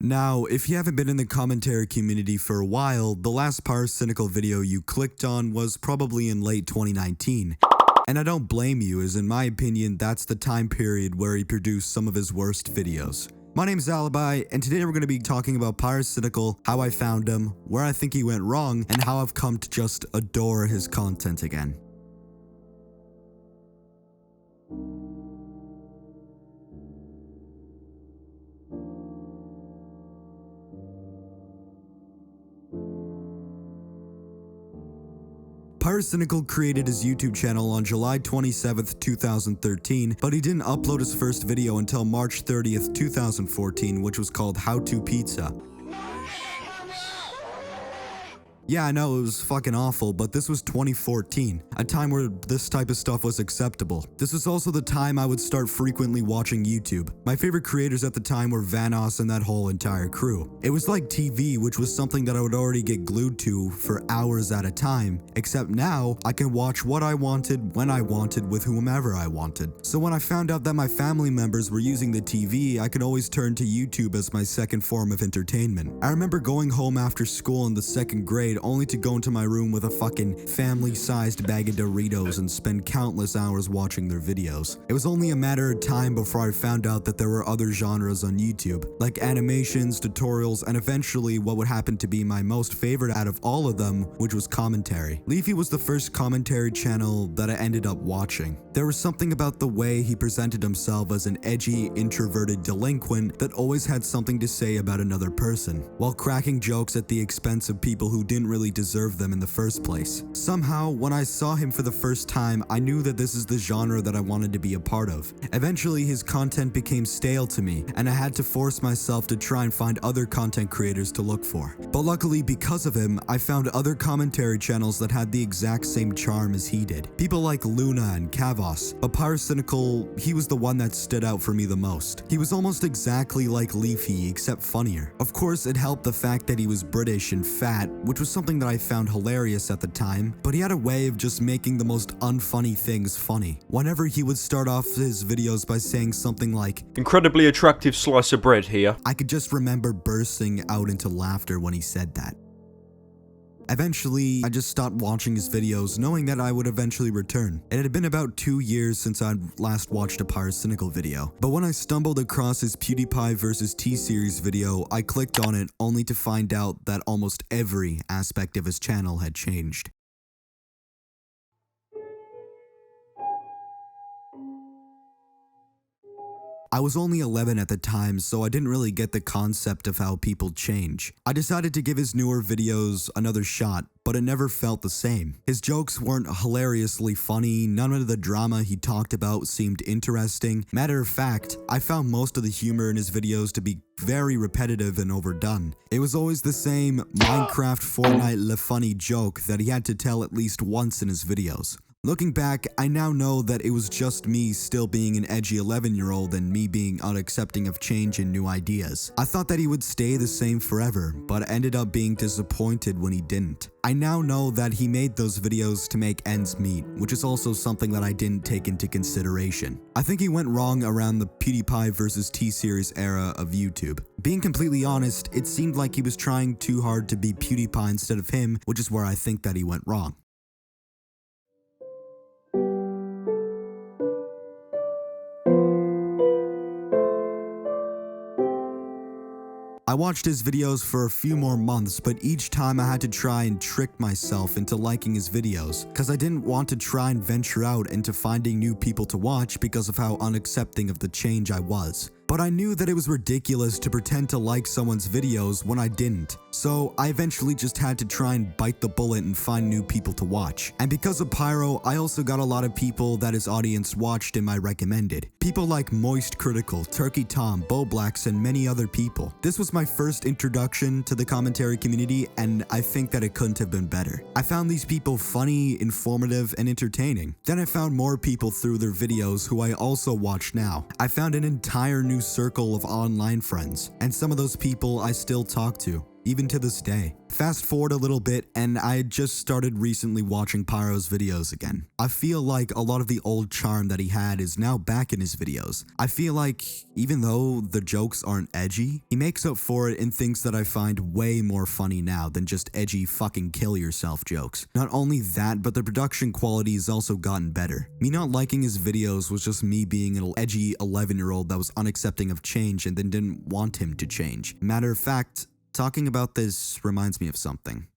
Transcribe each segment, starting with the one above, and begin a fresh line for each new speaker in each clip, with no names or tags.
Now, if you haven't been in the commentary community for a while, the last Pyrocynical video you clicked on was probably in late 2019. And I don't blame you, as in my opinion, that's the time period where he produced some of his worst videos. My name's Alibi, and today we're going to be talking about Pyrocynical, how I found him, where I think he went wrong, and how I've come to just adore his content again. Pyrocynical created his YouTube channel on July 27th, 2013, but he didn't upload his first video until March 30th, 2014, which was called How to Pizza. Yeah, I know, it was fucking awful, but this was 2014, a time where this type of stuff was acceptable. This was also the time I would start frequently watching YouTube. My favorite creators at the time were Vanoss and that whole entire crew. It was like TV, which was something that I would already get glued to for hours at a time, except now I can watch what I wanted, when I wanted, with whomever I wanted. So when I found out that my family members were using the TV, I could always turn to YouTube as my second form of entertainment. I remember going home after school in the second grade only to go into my room with a fucking family-sized bag of Doritos and spend countless hours watching their videos. It was only a matter of time before I found out that there were other genres on YouTube, like animations, tutorials, and eventually what would happen to be my most favorite out of all of them, which was commentary. Leafy was the first commentary channel that I ended up watching. There was something about the way he presented himself as an edgy, introverted delinquent that always had something to say about another person, while cracking jokes at the expense of people who didn't really deserve them in the first place. Somehow, when I saw him for the first time, I knew that this is the genre that I wanted to be a part of. Eventually, his content became stale to me, and I had to force myself to try and find other content creators to look for. But luckily, because of him, I found other commentary channels that had the exact same charm as he did. People like Luna and Kavos, but Pyrocynical, he was the one that stood out for me the most. He was almost exactly like Leafy, except funnier. Of course, it helped the fact that he was British and fat, which was something that I found hilarious at the time, but he had a way of just making the most unfunny things funny. Whenever he would start off his videos by saying something like,
"Incredibly attractive slice of bread here,"
I could just remember bursting out into laughter when he said that. Eventually, I just stopped watching his videos, knowing that I would eventually return. It had been about 2 years since I'd last watched a Pyrocynical video, but when I stumbled across his PewDiePie vs. T-Series video, I clicked on it only to find out that almost every aspect of his channel had changed. I was only 11 at the time, so I didn't really get the concept of how people change. I decided to give his newer videos another shot, but it never felt the same. His jokes weren't hilariously funny, none of the drama he talked about seemed interesting. Matter of fact, I found most of the humor in his videos to be very repetitive and overdone. It was always the same Minecraft Fortnite le funny joke that he had to tell at least once in his videos. Looking back, I now know that it was just me still being an edgy 11-year-old and me being unaccepting of change and new ideas. I thought that he would stay the same forever, but ended up being disappointed when he didn't. I now know that he made those videos to make ends meet, which is also something that I didn't take into consideration. I think he went wrong around the PewDiePie vs. T-Series era of YouTube. Being completely honest, it seemed like he was trying too hard to be PewDiePie instead of him, which is where I think that he went wrong. I watched his videos for a few more months, but each time I had to try and trick myself into liking his videos, cause I didn't want to try and venture out into finding new people to watch because of how unaccepting of the change I was. But I knew that it was ridiculous to pretend to like someone's videos when I didn't, so I eventually just had to try and bite the bullet and find new people to watch. And because of Pyro, I also got a lot of people that his audience watched and I recommended. People like Moist Critical, Turkey Tom, Bo Blacks, and many other people. This was my first introduction to the commentary community, and I think that it couldn't have been better. I found these people funny, informative, and entertaining. Then I found more people through their videos who I also watch now. I found an entire new circle of online friends, and some of those people I still talk to. even to this day. Fast forward a little bit, and I had just started recently watching Pyro's videos again. I feel like a lot of the old charm that he had is now back in his videos. I feel like even though the jokes aren't edgy, he makes up for it in things that I find way more funny now than just edgy fucking kill yourself jokes. Not only that, but the production quality has also gotten better. Me not liking his videos was just me being an edgy 11-year-old that was unaccepting of change and then didn't want him to change. Matter of fact, talking about this reminds me of something.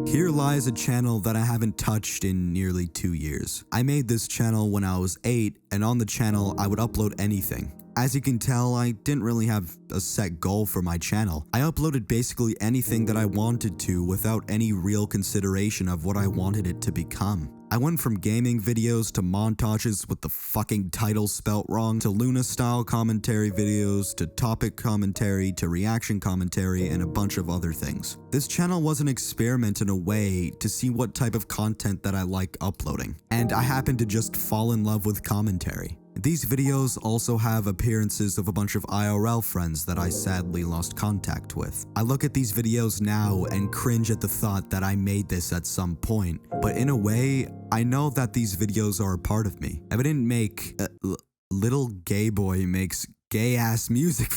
Here lies a channel that I haven't touched in nearly 2 years. I made this channel when I was 8, and on the channel I would upload anything. As you can tell, I didn't really have a set goal for my channel. I uploaded basically anything that I wanted to without any real consideration of what I wanted it to become. I went from gaming videos to montages with the fucking title spelt wrong, to Luna style commentary videos, to topic commentary, to reaction commentary, and a bunch of other things. This channel was an experiment in a way to see what type of content that I like uploading, and I happened to just fall in love with commentary. These videos also have appearances of a bunch of IRL friends that I sadly lost contact with. I look at these videos now and cringe at the thought that I made this at some point, but in a way, I know that these videos are a part of me. If I didn't make little gay boy makes gay ass music,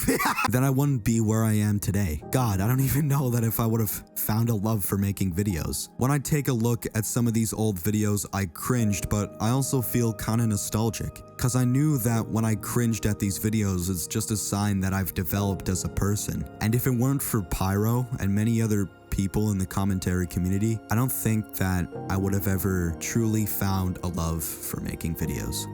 then I wouldn't be where I am today. God, I don't even know that if I would have found a love for making videos. When I take a look at some of these old videos, I cringed, but I also feel kinda nostalgic. Cause I knew that when I cringed at these videos, it's just a sign that I've developed as a person. And if it weren't for Pyro and many other people in the commentary community, I don't think that I would have ever truly found a love for making videos.